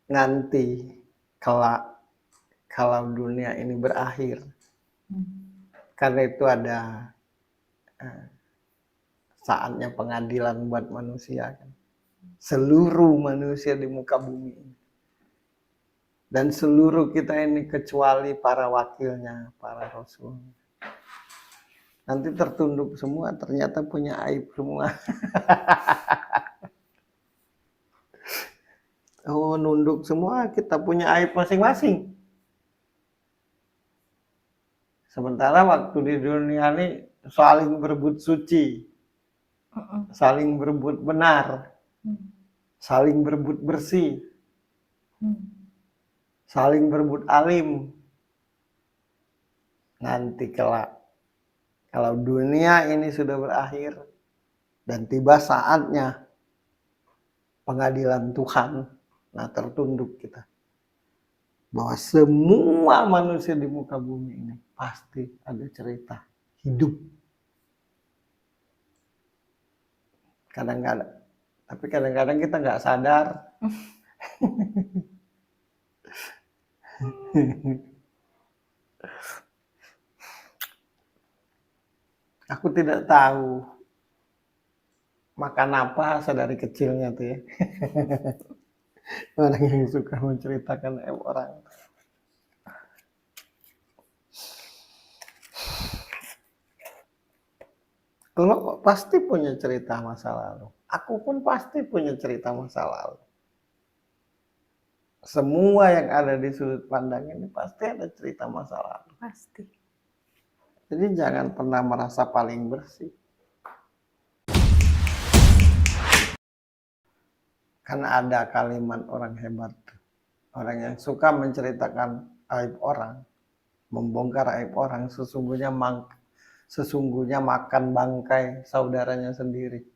nanti kelak kalau dunia ini berakhir, karena itu ada saatnya pengadilan buat manusia kan. Seluruh manusia di muka bumi ini. Dan seluruh kita ini kecuali para wakilnya, para rasul. Nanti tertunduk semua, ternyata punya aib semua. Oh, nunduk semua, kita punya aib masing-masing. Sementara waktu di dunia ini saling berebut suci, saling berebut benar, saling berebut bersih, saling berebut alim. Nanti kelak, kalau dunia ini sudah berakhir dan tiba saatnya pengadilan Tuhan, nah tertunduk kita. Bahwa semua manusia di muka bumi ini pasti ada cerita hidup. Kadang-kadang, tapi kadang-kadang kita nggak sadar. Aku tidak tahu makan apa sedari kecilnya tuh ya. Orang yang suka menceritakan aib orang. Lo pasti punya cerita masa lalu. Aku pun pasti punya cerita masa lalu. Semua yang ada di sudut pandang ini pasti ada cerita masa lalu. Pasti. Jadi jangan pernah merasa paling bersih. Karena ada kalimat orang hebat. Orang yang suka menceritakan aib orang, membongkar aib orang, sesungguhnya makan bangkai saudaranya sendiri.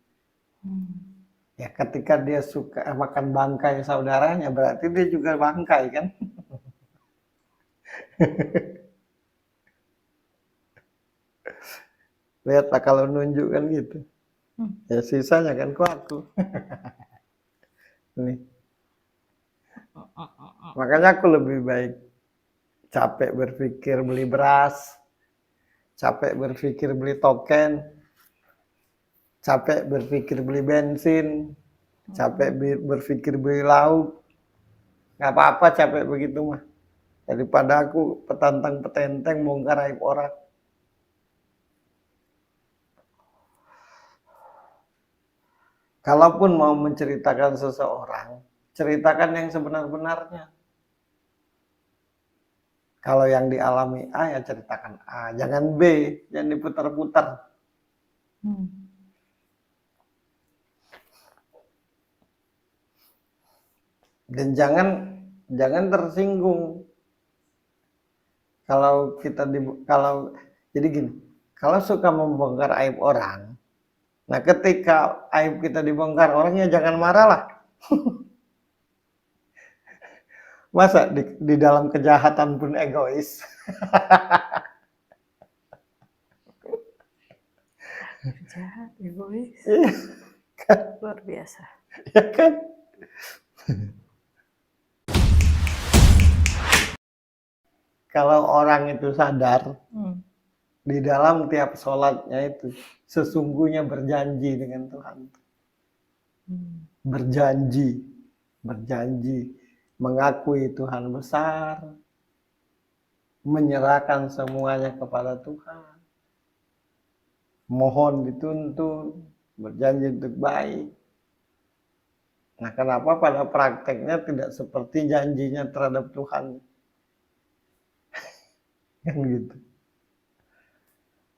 Ya ketika dia suka makan bangkai saudaranya, berarti dia juga bangkai kan? Lihatlah kalau nunjukkan gitu. Ya sisanya kan ku aku. Nih. Makanya aku lebih baik capek berpikir beli beras, capek berpikir beli token, capek berpikir beli bensin, capek berpikir beli lauk. Nggak apa-apa capek begitu mah. Daripada aku petantang petenteng bongkar aib orang. Kalaupun mau menceritakan seseorang, ceritakan yang sebenar-benarnya. Kalau yang dialami A ya ceritakan A, jangan B, jangan diputar-putar. Dan jangan tersinggung. Jadi gini, kalau suka membongkar aib orang, nah ketika aib kita dibongkar orangnya jangan marah lah. Masa di dalam kejahatan pun egois? Jahat, egois. Luar biasa. Ya kan? Kalau orang itu sadar, di dalam tiap sholatnya itu sesungguhnya berjanji dengan Tuhan. Berjanji, mengakui Tuhan besar, menyerahkan semuanya kepada Tuhan, mohon dituntun, berjanji untuk baik. Nah, kenapa pada prakteknya tidak seperti janjinya terhadap Tuhan? Kan gitu.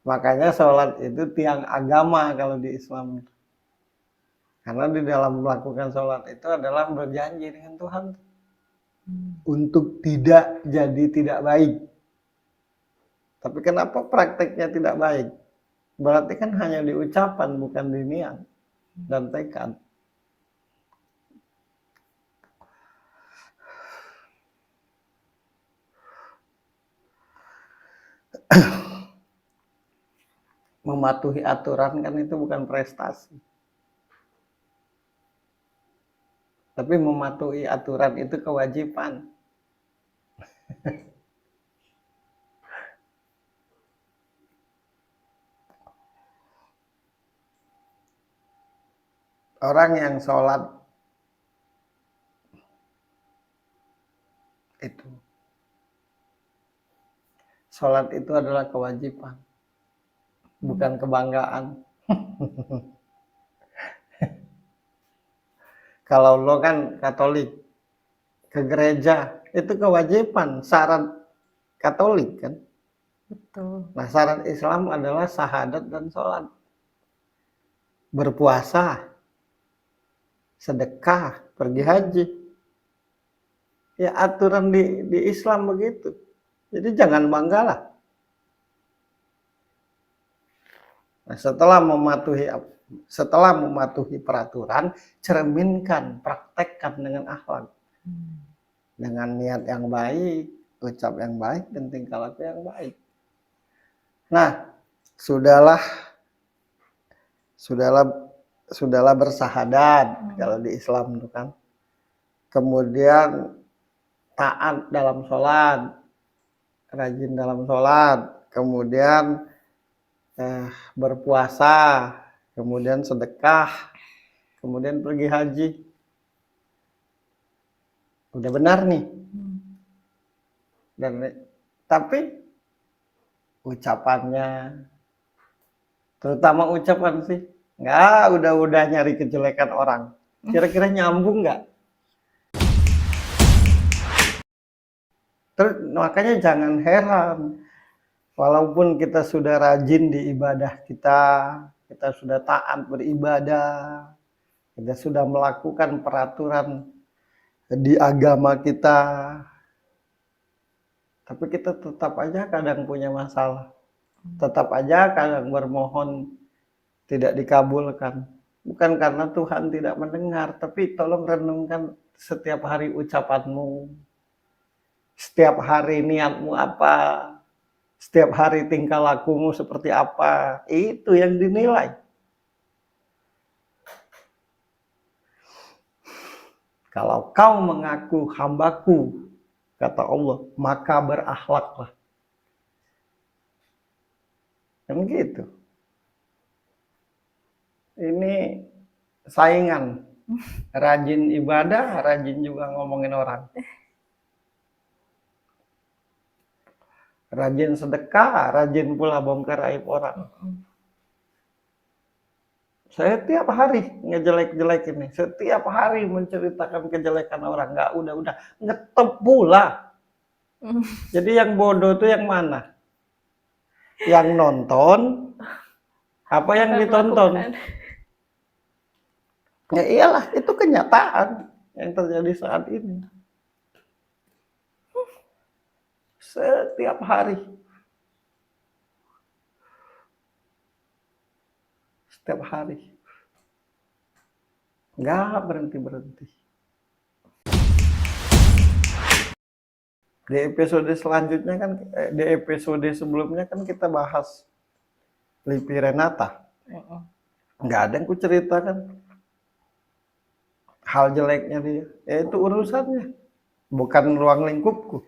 Makanya sholat itu tiang agama kalau di Islam. Karena di dalam melakukan sholat itu adalah berjanji dengan Tuhan. Untuk tidak jadi tidak baik. Tapi kenapa prakteknya tidak baik? Berarti kan hanya di ucapan, bukan di niat dan tekad. Mematuhi aturan kan itu bukan prestasi. Tapi mematuhi aturan itu kewajiban. Orang yang sholat itu, sholat itu adalah kewajiban, bukan kebanggaan. Kalau lo kan Katolik, ke gereja, itu kewajiban, syarat Katolik kan. Betul. Nah, syarat Islam adalah syahadat dan sholat. Berpuasa, sedekah, pergi haji. Ya aturan di Islam begitu. Jadi jangan banggalah. Nah, setelah mematuhi peraturan, cerminkan, praktekkan dengan akhlak. Dengan niat yang baik, ucap yang baik, dan tingkah laku yang baik. Nah, sudahlah bersahadat kalau di Islam itu kan. Kemudian taat dalam sholat, rajin dalam sholat, kemudian berpuasa, kemudian sedekah, kemudian pergi haji. Udah benar nih. Tapi ucapannya, terutama ucapan sih, udah nyari kejelekan orang. Kira-kira nyambung nggak? Terus makanya jangan heran, walaupun kita sudah rajin di ibadah kita sudah taat beribadah, kita sudah melakukan peraturan di agama kita, tapi kita tetap aja kadang punya masalah. Tetap aja kadang bermohon tidak dikabulkan. Bukan karena Tuhan tidak mendengar, tapi tolong renungkan setiap hari ucapanmu. Setiap hari niatmu apa? Setiap hari tingkah lakumu seperti apa? Itu yang dinilai. Kalau kau mengaku hambaku, kata Allah, maka berakhlaklah. Kan gitu. Ini saingan. Rajin ibadah, rajin juga ngomongin orang. Rajin sedekah, rajin pula bongkar aib orang. Saya tiap hari ngejelek-jelek ini, setiap hari menceritakan kejelekan orang, udah ngetep pula. Jadi yang bodoh itu yang mana? Yang nonton, apa yang ditonton? Ya iyalah, itu kenyataan yang terjadi saat ini. Setiap hari. Setiap hari. Nggak berhenti-berhenti. Di episode selanjutnya kan, di episode sebelumnya kan kita bahas Lipi Renata. Nggak ada yang ku ceritakan hal jeleknya dia. Ya itu urusannya. Bukan ruang lingkupku.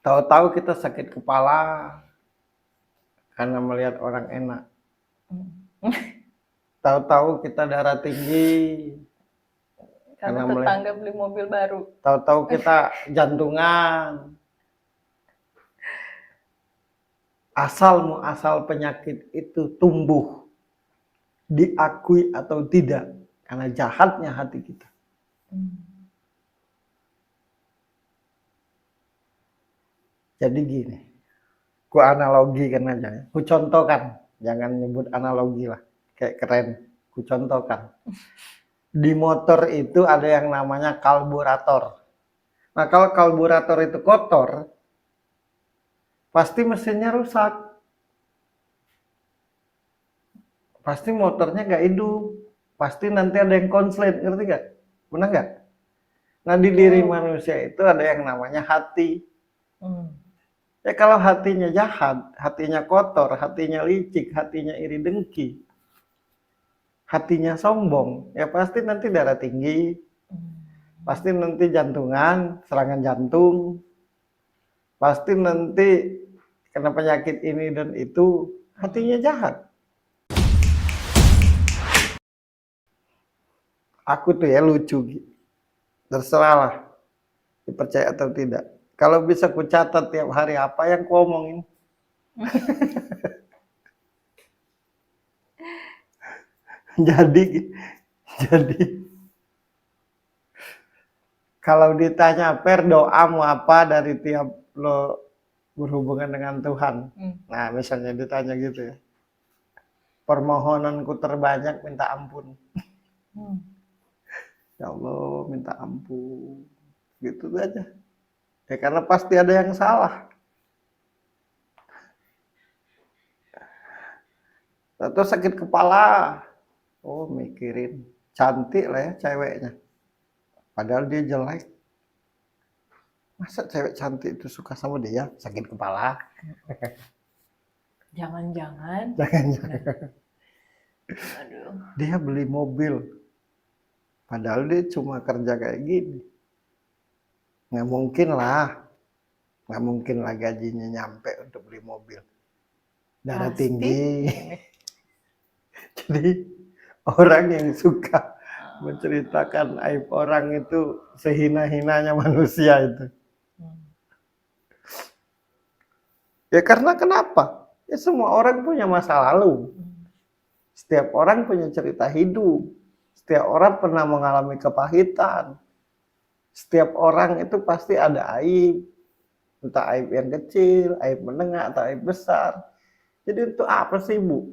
Tahu-tahu kita sakit kepala karena melihat orang enak. Tahu-tahu kita darah tinggi karena tetangga beli mobil baru. Tahu-tahu kita jantungan. Asal penyakit itu tumbuh, diakui atau tidak, karena jahatnya hati kita. Jadi gini, ku analogikan aja ya. Ku contohkan, jangan nyebut analogi lah, kayak keren. Ku contohkan. Di motor itu ada yang namanya karburator. Nah kalau karburator itu kotor, pasti mesinnya rusak. Pasti motornya gak hidup. Pasti nanti ada yang konslet, ngerti gak? Benar gak? Nah di diri manusia itu ada yang namanya hati. Ya kalau hatinya jahat, hatinya kotor, hatinya licik, hatinya iri dengki, hatinya sombong, ya pasti nanti darah tinggi, pasti nanti jantungan, serangan jantung, pasti nanti kena penyakit ini dan itu, hatinya jahat. Aku tuh ya lucu, terserah lah, dipercaya atau tidak. Kalau bisa ku catat tiap hari apa yang ku omongin. jadi kalau ditanya doamu apa dari tiap lo berhubungan dengan Tuhan. Nah, misalnya ditanya gitu ya. Permohonanku terbanyak minta ampun. Ya Allah, minta ampun. Gitu aja. Ya karena pasti ada yang salah. Atau sakit kepala. Oh, mikirin. Cantik lah ya ceweknya. Padahal dia jelek. Masa cewek cantik itu suka sama dia? Sakit kepala. Jangan-jangan. Aduh. Dia beli mobil. Padahal dia cuma kerja kayak gini. Nggak mungkin lah gajinya nyampe untuk beli mobil. Darah tinggi. Jadi orang yang suka menceritakan aib orang itu sehina-hinanya manusia itu. Ya karena kenapa? Ya semua orang punya masa lalu. Setiap orang punya cerita hidup. Setiap orang pernah mengalami kepahitan. Setiap orang itu pasti ada aib. Entah aib yang kecil, aib menengah, atau aib besar. Jadi untuk apa sih, Bu?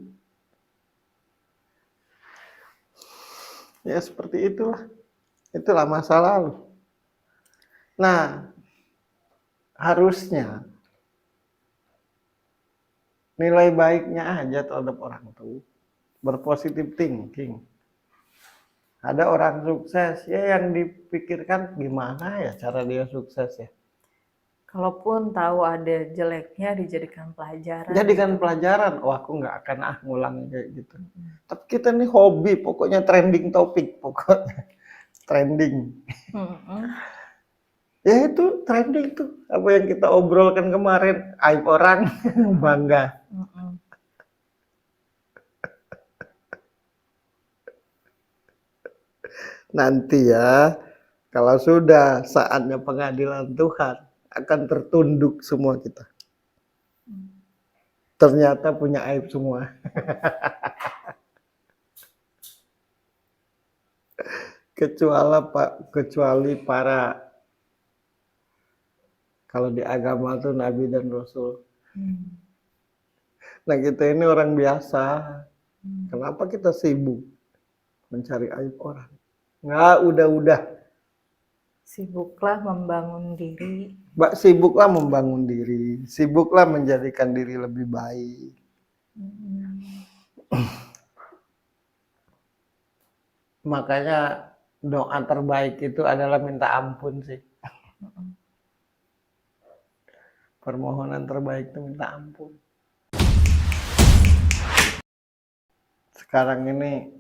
Ya seperti itulah. Itulah masa lalu. Nah, harusnya nilai baiknya aja terhadap orang itu berpositif thinking. Ada orang sukses, ya yang dipikirkan gimana ya cara dia sukses ya. Kalaupun tahu ada jeleknya dijadikan pelajaran. Jadikan pelajaran. Oh, aku nggak akan ngulang kayak gitu. Tapi kita nih hobi, pokoknya trending topik, pokoknya trending. Ya itu trending tuh. Apa yang kita obrolkan kemarin, aib orang, bangga. Nanti ya, kalau sudah saatnya pengadilan Tuhan, akan tertunduk semua kita. Ternyata punya aib semua. Kecuali para, kalau di agama tuh Nabi dan Rasul. Nah kita ini orang biasa. Kenapa kita sibuk mencari aib orang? Nggak, udah. Sibuklah membangun diri. Sibuklah membangun diri. Sibuklah menjadikan diri lebih baik. Makanya doa terbaik itu adalah minta ampun sih. Permohonan terbaik itu minta ampun. Sekarang ini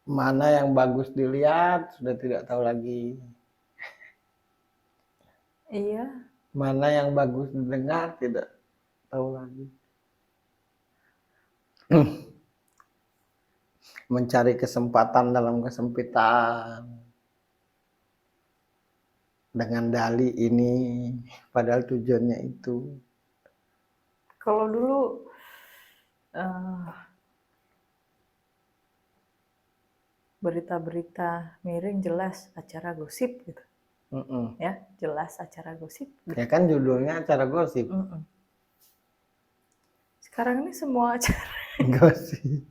mana yang bagus dilihat sudah tidak tahu lagi. Iya. Mana yang bagus didengar tidak tahu lagi. Mencari kesempatan dalam kesempitan. Dengan dalih ini, padahal tujuannya itu. Kalau dulu berita-berita miring jelas acara gosip gitu. Ya, jelas acara gosip. Gitu. Ya kan judulnya acara gosip. Sekarang ini semua acara gosip.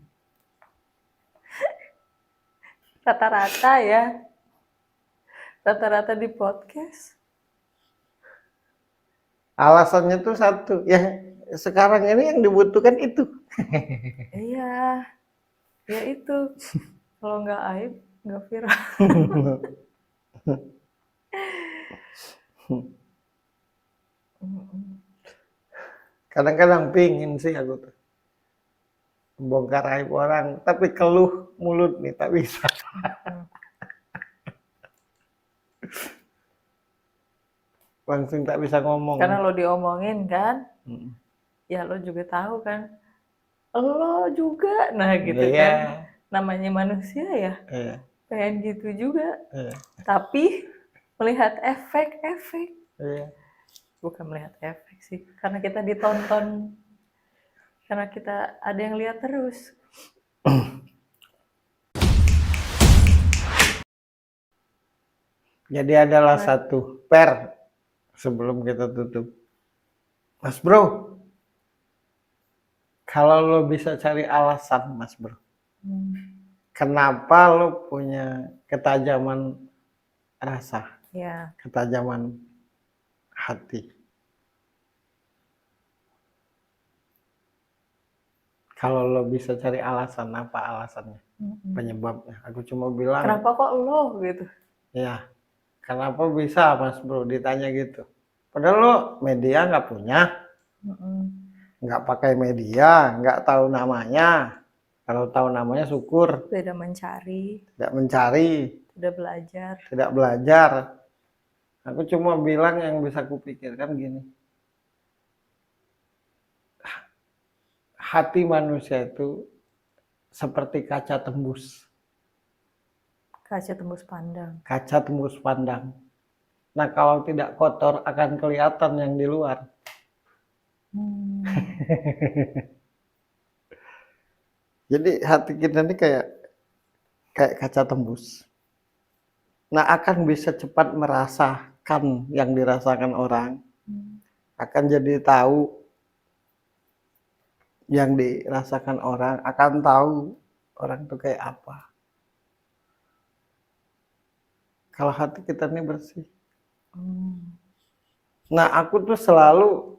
Rata-rata ya. Rata-rata di podcast. Alasannya tuh satu, ya sekarang ini yang dibutuhkan itu. Iya, ya itu. Kalau nggak aib, nggak viral. Kadang-kadang pingin sih aku tuh bongkar aib orang, tapi keluh mulut nih tak bisa. Langsung tak bisa ngomong. Karena lo diomongin kan, Mm. ya lo juga tahu kan, lo juga, nah gitu Iya. kan, namanya manusia ya, Iya. pengen gitu juga, Iya. tapi melihat efek-efek, Iya. bukan melihat efek sih, karena kita ditonton, karena kita ada yang lihat terus. Jadi adalah satu sebelum kita tutup. Mas Bro, kalau lo bisa cari alasan, Mas Bro, kenapa lo punya ketajaman rasa, Ya, ketajaman hati? Kalau lo bisa cari alasan, apa alasannya? Penyebabnya. Aku cuma bilang, kenapa kok lo gitu? ya, kenapa bisa Mas Bro ditanya gitu? Padahal lo media nggak punya, nggak pakai media, nggak tahu namanya. Kalau tahu namanya syukur. Tidak mencari, Tidak mencari, tidak belajar. tidak belajar. Aku cuma bilang yang bisa kupikirkan gini. Hati manusia itu seperti kaca tembus. Kaca tembus pandang. Kaca tembus pandang. Nah, kalau tidak kotor akan kelihatan yang di luar. Jadi hati kita ini kayak kaca tembus. Nah, akan bisa cepat merasakan yang dirasakan orang. Akan jadi tahu yang dirasakan orang, akan tahu orang itu kayak apa. Kalau hati kita ini bersih. Nah, aku tuh selalu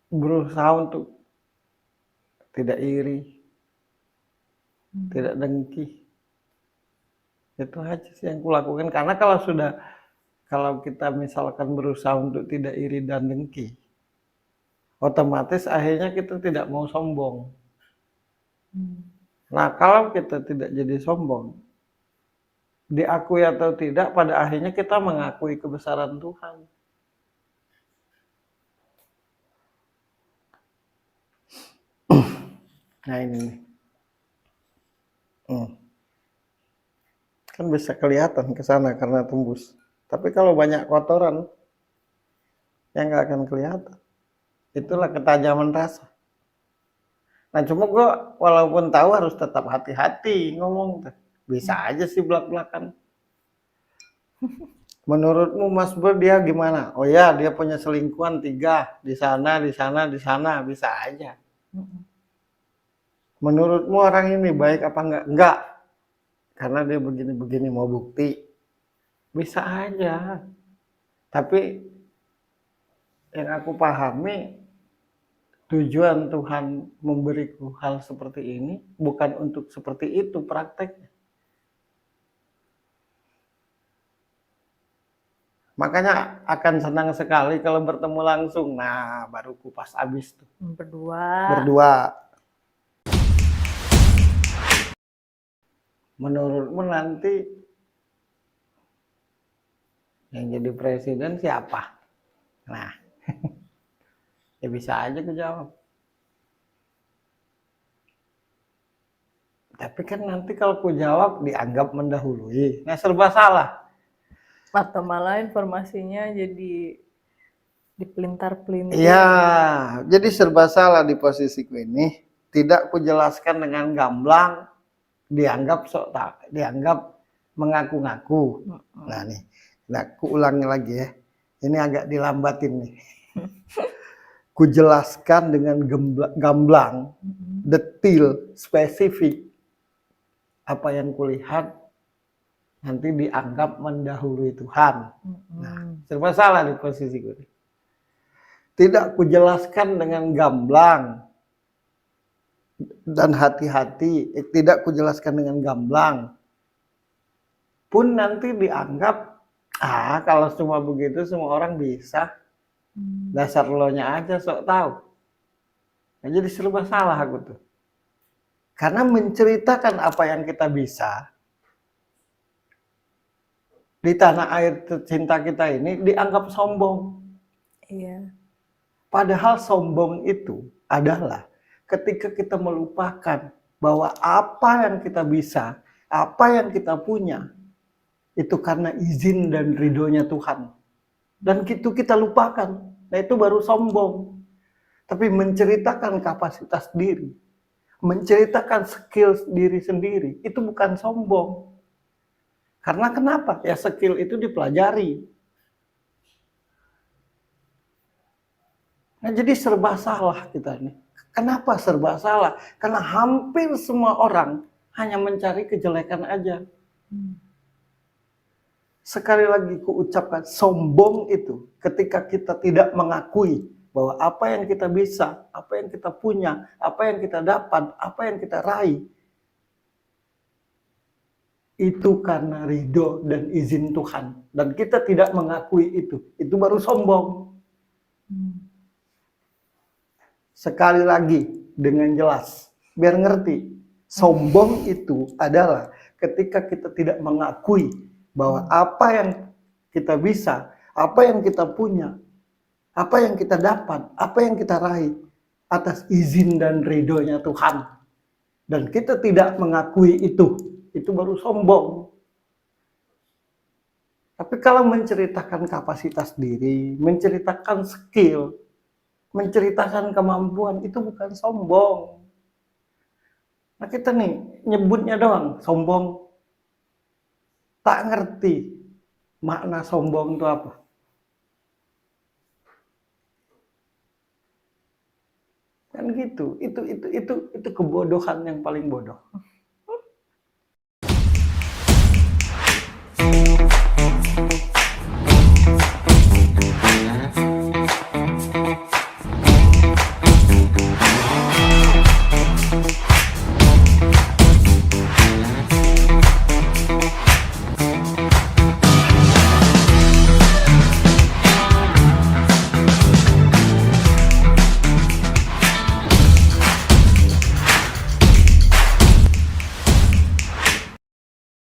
berusaha untuk tidak iri, tidak dengki. Itu aja sih yang kulakukan. Karena kalau kita misalkan berusaha untuk tidak iri dan dengki, otomatis akhirnya kita tidak mau sombong. Nah, kalau kita tidak jadi sombong, diakui atau tidak, pada akhirnya kita mengakui kebesaran Tuhan. Nah, ini nih. Kan bisa kelihatan ke sana karena tembus. Tapi kalau banyak kotoran, ya nggak akan kelihatan. Itulah ketajaman rasa. Nah, cuma gue walaupun tahu harus tetap hati-hati ngomong. Bisa aja sih belak-belakan. Menurutmu Mas Bro dia gimana? Oh ya, dia punya selingkuhan 3 di sana, di sana, di sana, bisa aja. Menurutmu orang ini baik apa enggak? Enggak. Karena dia begini-begini mau bukti. Bisa aja. Tapi yang aku pahami, tujuan Tuhan memberiku hal seperti ini bukan untuk seperti itu prakteknya. Makanya akan senang sekali kalau bertemu langsung. Nah, baru kupas habis tuh. Berdua. Menurutmu nanti yang jadi presiden siapa? Nah, ya bisa aja aku jawab. Tapi kan nanti kalau aku jawab dianggap mendahului. Nah, serba salah. Atau malah informasinya jadi dipelintar-pelintir. Iya, jadi serba salah di posisiku ini. Tidak kujelaskan dengan gamblang, dianggap dianggap mengaku-ngaku. Nah nih, aku ulangi lagi ya. Ini agak dilambatin nih. Kujelaskan dengan gamblang, detil, spesifik apa yang kulihat nanti dianggap mendahului Tuhan. Nah, serba salah di posisi gue. Tidak kujelaskan dengan gamblang dan hati-hati. Tidak kujelaskan dengan gamblang pun nanti dianggap, kalau cuma begitu semua orang bisa, dasar lo nya aja sok tahu. Nah, jadi serba salah aku tuh. Karena menceritakan apa yang kita bisa di tanah air tercinta kita ini dianggap sombong. Iya. Padahal sombong itu adalah ketika kita melupakan bahwa apa yang kita bisa, apa yang kita punya, itu karena izin dan ridhonya Tuhan. Dan itu kita lupakan. Nah itu baru sombong. Tapi menceritakan kapasitas diri, menceritakan skill diri sendiri, itu bukan sombong. Karena kenapa? Ya skill itu dipelajari. Nah jadi serba salah kita ini. Kenapa serba salah? Karena hampir semua orang hanya mencari kejelekan aja. Sekali lagi kuucapkan, sombong itu ketika kita tidak mengakui bahwa apa yang kita bisa, apa yang kita punya, apa yang kita dapat, apa yang kita raih, itu karena ridho dan izin Tuhan. Dan kita tidak mengakui itu baru sombong. Sekali lagi dengan jelas, biar ngerti, sombong itu adalah ketika kita tidak mengakui bahwa apa yang kita bisa, apa yang kita punya, apa yang kita dapat, apa yang kita raih atas izin dan ridhonya Tuhan. Dan kita tidak mengakui itu baru sombong. Tapi kalau menceritakan kapasitas diri, menceritakan skill, menceritakan kemampuan, itu bukan sombong. Nah kita nih nyebutnya doang sombong, tak ngerti makna sombong itu apa. Kan gitu, itu kebodohan yang paling bodoh.